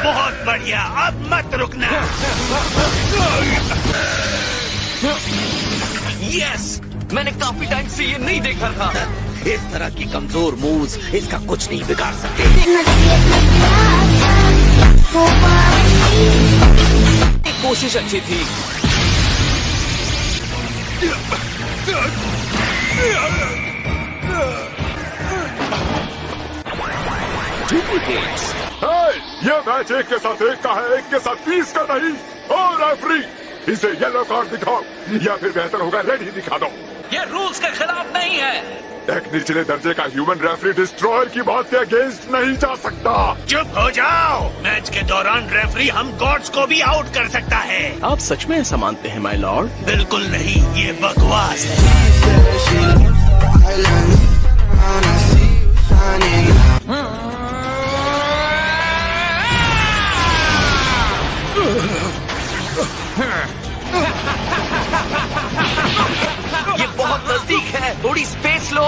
बहुत बढ़िया, अब मत रुकना। यस, मैंने काफी टाइम से ये नहीं देखा था। इस तरह की कमजोर मूव्स इसका कुछ नहीं बिगाड़ सकते। कोशिश अच्छी थी। डुप्लीकेट्स। ये मैच एक के साथ एक का है, एक के साथ 30 का नहीं। और रेफरी, इसे येलो कार्ड दिखाओ या फिर बेहतर होगा रेड ही दिखा दो। ये रूल्स के खिलाफ नहीं है। एक निचले दर्जे का ह्यूमन रेफरी डिस्ट्रॉयर की बात के अगेंस्ट नहीं जा सकता। चुप हो जाओ। मैच के दौरान रेफरी हम गॉड्स को भी आउट कर सकता है। आप सच में ऐसा मानते हैं माय लॉर्ड? बिल्कुल नहीं, ये बकवास है। ये बहुत नजदीक है, थोड़ी स्पेस लो।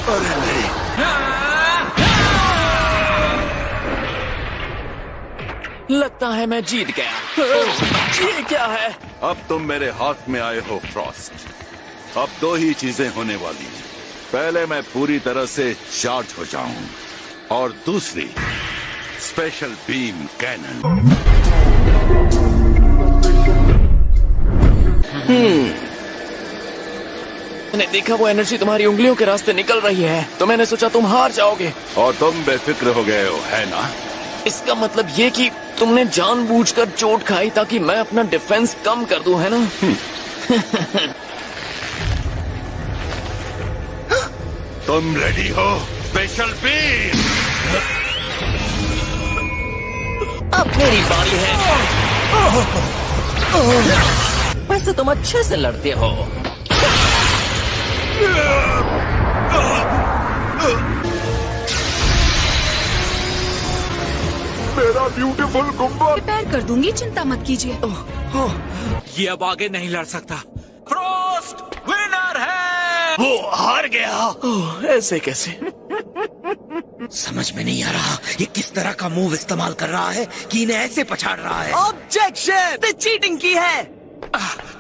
अरे नहीं, लगता है मैं जीत गया। ये क्या है? अब तुम मेरे हाथ में आए हो फ्रॉस्ट। अब दो ही चीजें होने वाली हैं। पहले मैं पूरी तरह से चार्ज हो जाऊं और दूसरी स्पेशल बीम कैनन। मैंने देखा वो एनर्जी तुम्हारी उंगलियों के रास्ते निकल रही है, तो मैंने सोचा तुम हार जाओगे। और तुम बेफिक्र हो गए हो, है ना? इसका मतलब ये कि तुमने जानबूझकर चोट खाई ताकि मैं अपना डिफेंस कम कर दूं, है ना? तुम रेडी हो? Special beam. अब मेरी बारी है। वैसे तुम अच्छे से लड़ते हो। मेरा ब्यूटीफुल गुम्बद। रिपेयर कर दूंगी, चिंता मत कीजिए। ये अब आगे नहीं लड़ सकता। फ्रॉस्ट विनर है। वो हार गया। ओह, ऐसे कैसे? समझ में नहीं आ रहा ये किस तरह का मूव इस्तेमाल कर रहा है कि इन्हें ऐसे पछाड़ रहा है। ऑब्जेक्शन! ने चीटिंग की है।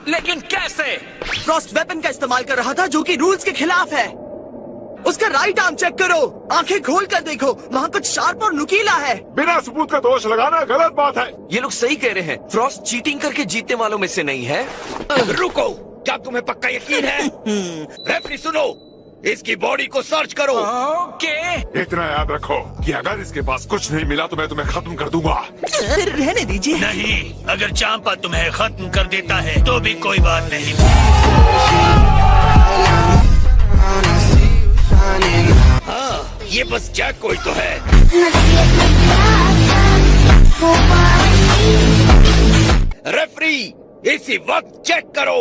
लेकिन कैसे? फ्रॉस्ट वेपन का इस्तेमाल कर रहा था जो कि रूल्स के खिलाफ है। उसका राइट आर्म चेक करो, आंखें खोल कर देखो, वहाँ कुछ शार्प और नुकीला है। बिना सबूत का दोष लगाना गलत बात है। ये लोग सही कह रहे हैं। फ्रॉस्ट चीटिंग करके जीतने वालों में से नहीं है। रुको, क्या तुम्हें पक्का यकीन है? रेफरी सुनो, इसकी बॉडी को सर्च करो। ओके। इतना याद रखो कि अगर इसके पास कुछ नहीं मिला तो मैं तुम्हें खत्म कर दूंगा। रहने दीजिए। नहीं, अगर चांपा तुम्हें खत्म कर देता है तो भी कोई बात नहीं। हाँ, ये बस जैक कोई तो है। रेफरी, इसी वक्त चेक करो।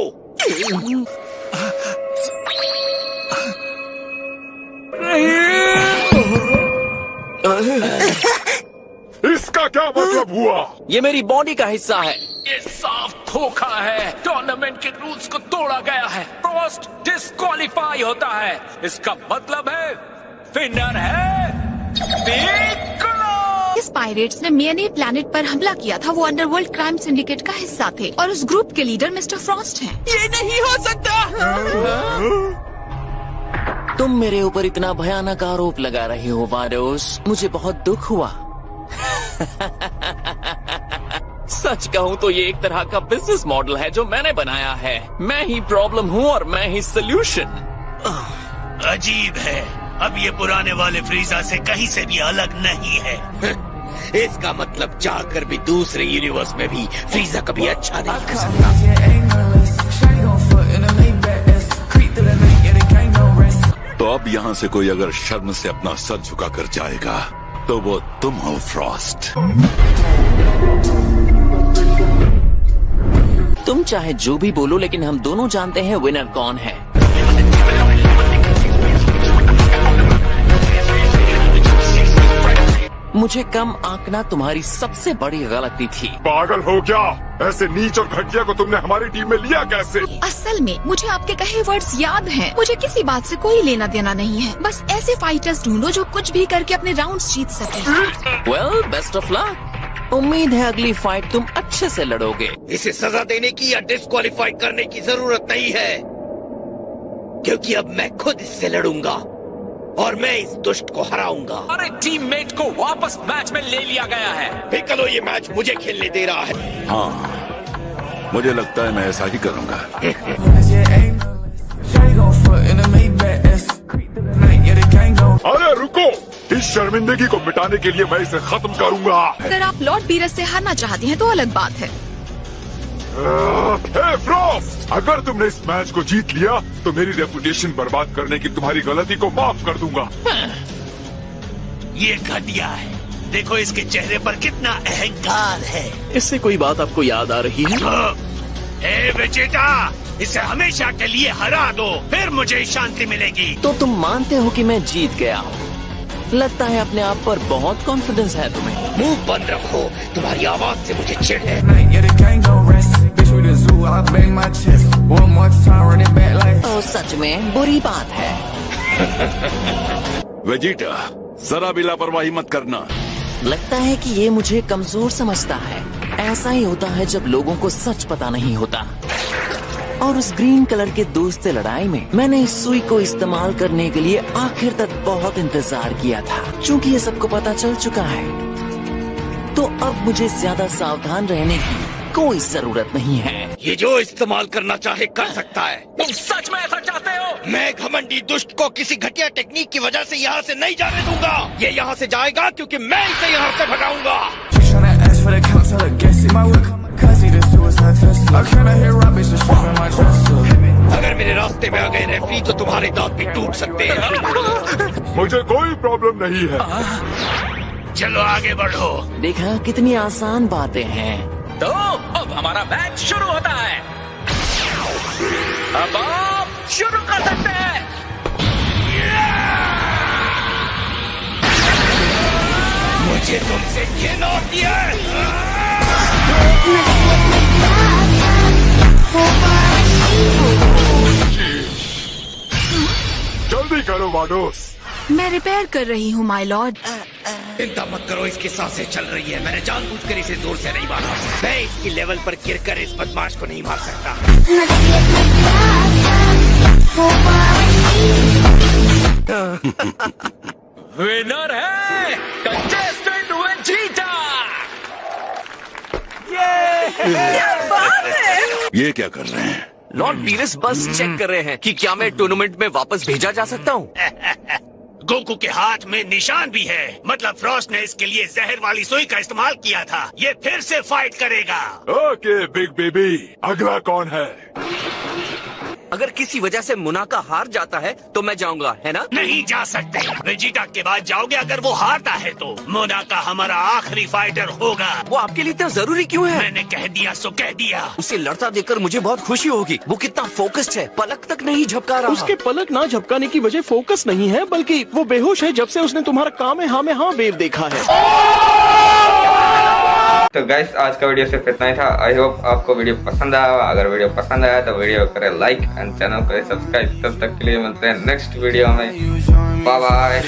इसका क्या मतलब हुआ? ये मेरी बॉडी का हिस्सा है। ये साफ धोखा है। टूर्नामेंट के रूल्स को तोड़ा गया है। फ्रॉस्ट डिस्क्वालीफाई होता है। इसका मतलब है विनर है पिccolo। इस पायरेट्स ने मियानी प्लैनेट पर हमला किया था। वो अंडरवर्ल्ड क्राइम सिंडिकेट का हिस्सा थे और उस ग्रुप के लीडर मिस्टर फ्रॉस्ट हैं। ये नहीं हो सकता। तुम मेरे ऊपर इतना भयानक आरोप लगा रही हो वारोस, मुझे बहुत दुख हुआ। सच कहूँ तो ये एक तरह का बिजनेस मॉडल है जो मैंने बनाया है। मैं ही प्रॉब्लम हूँ और मैं ही सल्यूशन। अजीब है, अब ये पुराने वाले फ्रीजा से कहीं से भी अलग नहीं है। इसका मतलब चाहकर भी दूसरे यूनिवर्स में भी फ्रीजा कभी अच्छा नहीं हो सकता। तो अब यहाँ से कोई अगर शर्म से अपना सर झुका कर जाएगा तो वो तुम हो फ्रॉस्ट। तुम चाहे जो भी बोलो, लेकिन हम दोनों जानते हैं विनर कौन है। मुझे कम आंकना तुम्हारी सबसे बड़ी गलती थी। पागल हो क्या? ऐसे नीच और घटिया को तुमने हमारी टीम में लिया कैसे? असल में मुझे आपके कहे वर्ड्स याद हैं। मुझे किसी बात से कोई लेना देना नहीं है। बस ऐसे फाइटर्स ढूंढो जो कुछ भी करके अपने राउंड्स जीत सके। Well, best of luck. उम्मीद है अगली फाइट तुम अच्छे से लड़ोगे। इसे सजा देने की या डिस्क्वालीफाई करने की जरूरत नहीं है, क्योंकि अब मैं खुद इससे लड़ूंगा और मैं इस दुष्ट को हराऊंगा। अरे टीममेट को वापस मैच में ले लिया गया है। पिccolo ये मैच मुझे खेलने दे रहा है। हाँ, मुझे लगता है मैं ऐसा ही करूंगा। अरे रुको, इस शर्मिंदगी को मिटाने के लिए मैं इसे खत्म करूंगा। अगर आप लॉर्ड बीरस से हारना चाहती हैं तो अलग बात है। हे फ्रॉस्ट, अगर तुमने इस मैच को जीत लिया तो मेरी रेपुटेशन बर्बाद करने की तुम्हारी गलती को माफ कर दूंगा। ये घटिया है। देखो इसके चेहरे पर कितना अहंकार है। इससे कोई बात आपको याद आ रही है? हे विजेता, इसे हमेशा के लिए हरा दो, फिर मुझे शांति मिलेगी। तो तुम मानते हो कि मैं जीत गया हूँ? लगता है अपने आप पर बहुत कॉन्फिडेंस है तुम्हें। मुंह बंद रखो, तुम्हारी आवाज से मुझे चिढ़ है। तो सच में बुरी बात है। वेजिटा, जरा भी लापरवाही मत करना। लगता है कि ये मुझे कमजोर समझता है। ऐसा ही होता है जब लोगों को सच पता नहीं होता। और उस ग्रीन कलर के दोस्त से लड़ाई में मैंने इस सुई को इस्तेमाल करने के लिए आखिर तक बहुत इंतजार किया था। चूंकि ये सबको पता चल चुका है, तो अब मुझे ज्यादा सावधान रहने की कोई जरूरत नहीं है। ये जो इस्तेमाल करना चाहे कर सकता है। तुम सच में ऐसा चाहते हो? मैं घमंडी दुष्ट को किसी घटिया टेक्निक की वजह से यहाँ से नहीं जाने दूंगा। ये यहाँ से जाएगा क्योंकि मैं इसे यहाँ से भगाऊंगा। अगर मेरे रास्ते में आ गए रेफरी तो तुम्हारे दांत भी टूट सकते हैं। मुझे कोई प्रॉब्लम नहीं है। चलो आगे बढ़ो। देखा कितनी आसान बातें हैं। तो अब हमारा मैच शुरू होता है। अब आप शुरू कर सकते हैं। मुझे तुमसे घिन होती है। जल्दी करो वाडोस। मैं रिपेयर कर रही हूँ माय लॉर्ड। चिंता मत करो, इसकी सांसें चल रही है। मैंने जानबूझकर इसे जोर से नहीं मारा। मैं इसकी लेवल पर गिरकर इस बदमाश को नहीं मार सकता। विनर है कंटेस्टेंट वेजिटा। ये क्या कर रहे हैं? लॉर्ड बीरस बस चेक कर रहे हैं कि क्या मैं टूर्नामेंट में वापस भेजा जा सकता हूँ। गोकू के हाथ में निशान भी है, मतलब फ्रॉस्ट ने इसके लिए जहर वाली सुई का इस्तेमाल किया था। ये फिर से फाइट करेगा। ओके बिग बेबी, अगला कौन है? अगर किसी वजह से मुनाका हार जाता है तो मैं जाऊंगा, है ना? नहीं जा सकते। वेजिटा के बाद जाओगे। अगर वो हारता है तो मोनाका हमारा आखिरी फाइटर होगा। वो आपके लिए इतना जरूरी क्यों है? मैंने कह दिया सो कह दिया। उसे लड़ता देखकर मुझे बहुत खुशी होगी। वो कितना फोकस्ड है, पलक तक नहीं झपका रहा। उसके पलक ना झपकाने की वजह फोकस नहीं है, बल्कि वो बेहोश है जब से उसने तुम्हारा काम है हाँ वेव देखा है। तो गाइस, आज का वीडियो सिर्फ इतना ही था। आई होप आपको वीडियो पसंद आया। अगर वीडियो पसंद आया तो वीडियो करें लाइक एंड चैनल को सब्सक्राइब। तब तक के लिए मिलते हैं नेक्स्ट वीडियो में। Bye bye.